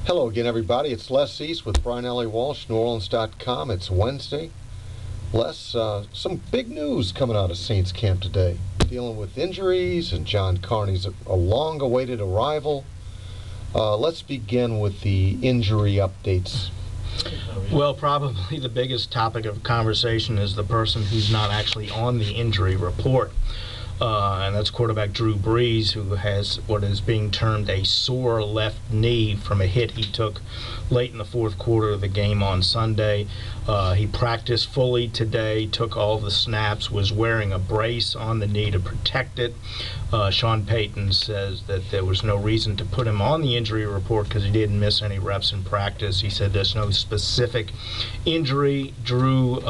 Hello again, everybody. It's Les East with Brian Allee-Walsh, NewOrleans.com. It's Wednesday. Les, some big news coming out of Saints camp today. Dealing with injuries and John Carney's a long-awaited arrival. Let's begin with the injury updates. Well, probably the biggest topic of conversation is the person who's not actually on the injury report. And that's quarterback Drew Brees, who has what is being termed a sore left knee from a hit he took late in the fourth quarter of the game on Sunday. He practiced fully today, took all the snaps, was wearing a brace on the knee to protect it. Sean Payton says that there was no reason to put him on the injury report because he didn't miss any reps in practice. He said there's no specific injury. Drew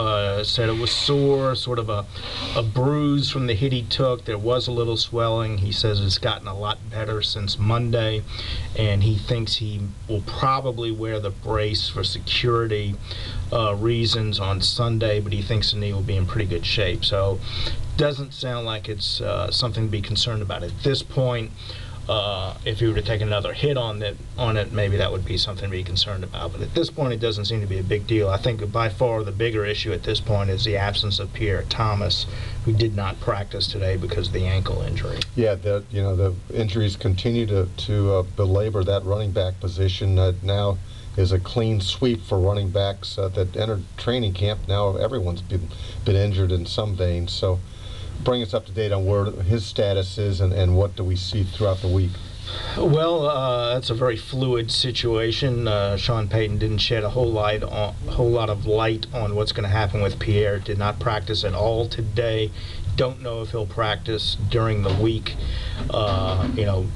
said it was sore, sort of a bruise from the hit he took. There was a little swelling. He says it's gotten a lot better since Monday, and he thinks he will probably wear the brace for security reasons on Sunday, but he thinks the knee will be in pretty good shape. So doesn't sound like it's something to be concerned about at this point. If he were to take another hit on it, maybe that would be something to be concerned about. But at this point, it doesn't seem to be a big deal. I think by far the bigger issue at this point is the absence of Pierre Thomas, who did not practice today because of the ankle injury. Yeah, the injuries continue to belabor that running back position. Now is a clean sweep for running backs that entered training camp. Now everyone's been injured in some vein. So bring us up to date on where his status is and what do we see throughout the week. Well, that's a very fluid situation. Sean Payton didn't shed a whole lot of light on what's going to happen with Pierre. Did not practice at all today. Don't know if he'll practice during the week.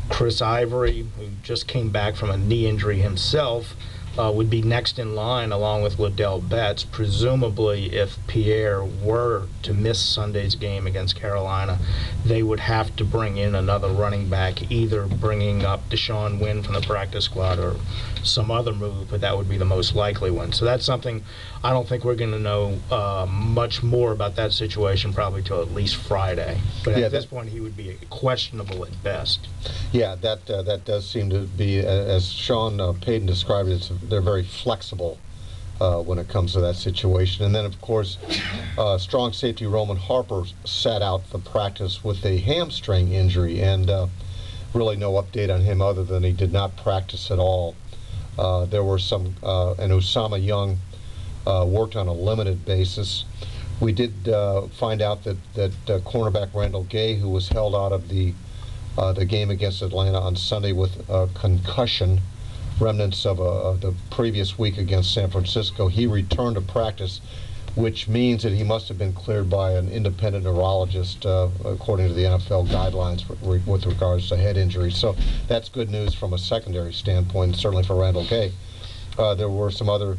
Chris Ivory, who just came back from a knee injury himself, would be next in line along with Liddell Betts. Presumably, if Pierre were to miss Sunday's game against Carolina, they would have to bring in another running back, either bringing up Deshaun Wynn from the practice squad or some other move, but that would be the most likely one. So that's something I don't think we're going to know much more about that situation probably till at least Friday. But at this point, he would be questionable at best. Yeah, that does seem to be, as Sean Payton described it, they're very flexible when it comes to that situation. And then, of course, strong safety Roman Harper sat out the practice with a hamstring injury, and really no update on him other than he did not practice at all. There were some, and Osama Young worked on a limited basis. We did find out that cornerback Randall Gay, who was held out of the game against Atlanta on Sunday with a concussion, remnants of the previous week against San Francisco, he returned to practice, which means that he must have been cleared by an independent neurologist, according to the NFL guidelines with regards to head injuries. So that's good news from a secondary standpoint, certainly for Randall Gay. There were some other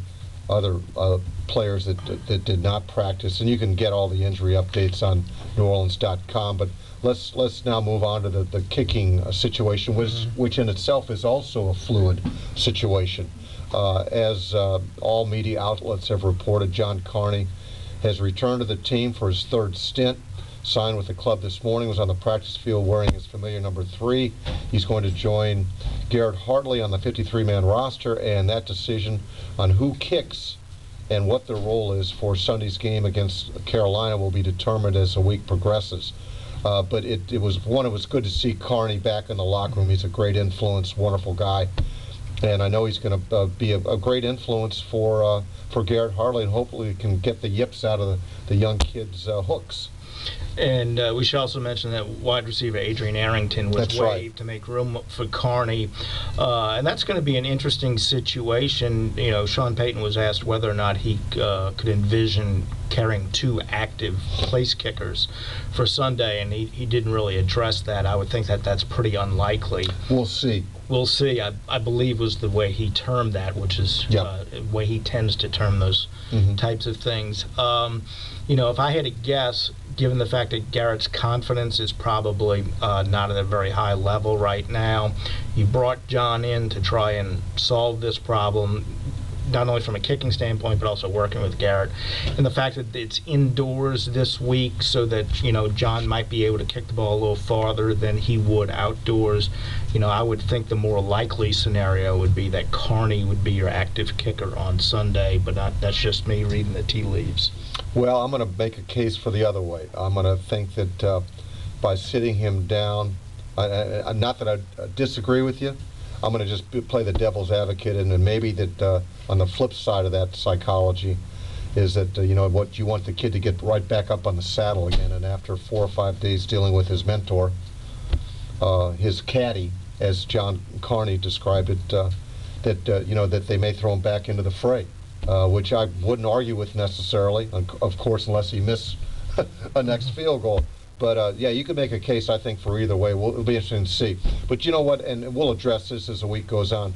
players that did not practice, and you can get all the injury updates on NewOrleans.com. But let's now move on to the kicking situation, which in itself is also a fluid situation. As all media outlets have reported, John Carney has returned to the team for his third stint. Signed with the club this morning, was on the practice field wearing his familiar number 3. He's going to join Garrett Hartley on the 53-man roster, and that decision on who kicks and what their role is for Sunday's game against Carolina will be determined as the week progresses. But it was good to see Carney back in the locker room. He's a great influence, wonderful guy. And I know he's going to be a great influence for Garrett Hartley, and hopefully can get the yips out of the young kids' hooks. And we should also mention that wide receiver Adrian Arrington was waived to make room for Carney. And that's going to be an interesting situation. Sean Payton was asked whether or not he could envision carrying 2 active place kickers for Sunday, and he didn't really address that. I would think that that's pretty unlikely. We'll see. We'll see, I believe was the way he termed that, which is the way he tends to term those types of things. If I had to guess, given the fact that Garrett's confidence is probably not at a very high level right now, you brought John in to try and solve this problem. not only from a kicking standpoint, but also working with Garrett. And the fact that it's indoors this week so that, you know, John might be able to kick the ball a little farther than he would outdoors. You know, I would think the more likely scenario would be that Carney would be your active kicker on Sunday, but that's just me reading the tea leaves. Well, I'm going to make a case for the other way. I'm going to think that by sitting him down, not that I disagree with you, I'm going to just play the devil's advocate, and then maybe that on the flip side of that psychology is that, you know, what you want the kid to get right back up on the saddle again, and after 4 or 5 days dealing with his mentor, his caddy, as John Carney described it, you know, that they may throw him back into the fray, which I wouldn't argue with necessarily, of course, unless he missed a next field goal. But yeah, you can make a case, I think, for either way. It'll be interesting to see. But you know what, and we'll address this as the week goes on.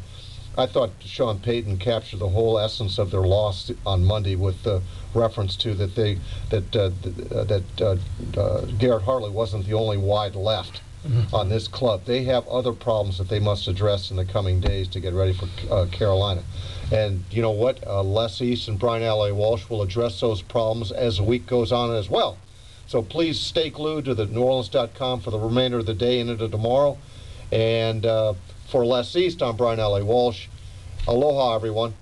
I thought Sean Payton captured the whole essence of their loss on Monday with the reference to that Garrett Hartley wasn't the only wide left on this club. They have other problems that they must address in the coming days to get ready for Carolina. And you know what? Les East and Brian Allee-Walsh will address those problems as the week goes on as well. So please stay glued to the NewOrleans.com for the remainder of the day and into tomorrow. And for Les East, I'm Brian Allee-Walsh. Aloha, everyone.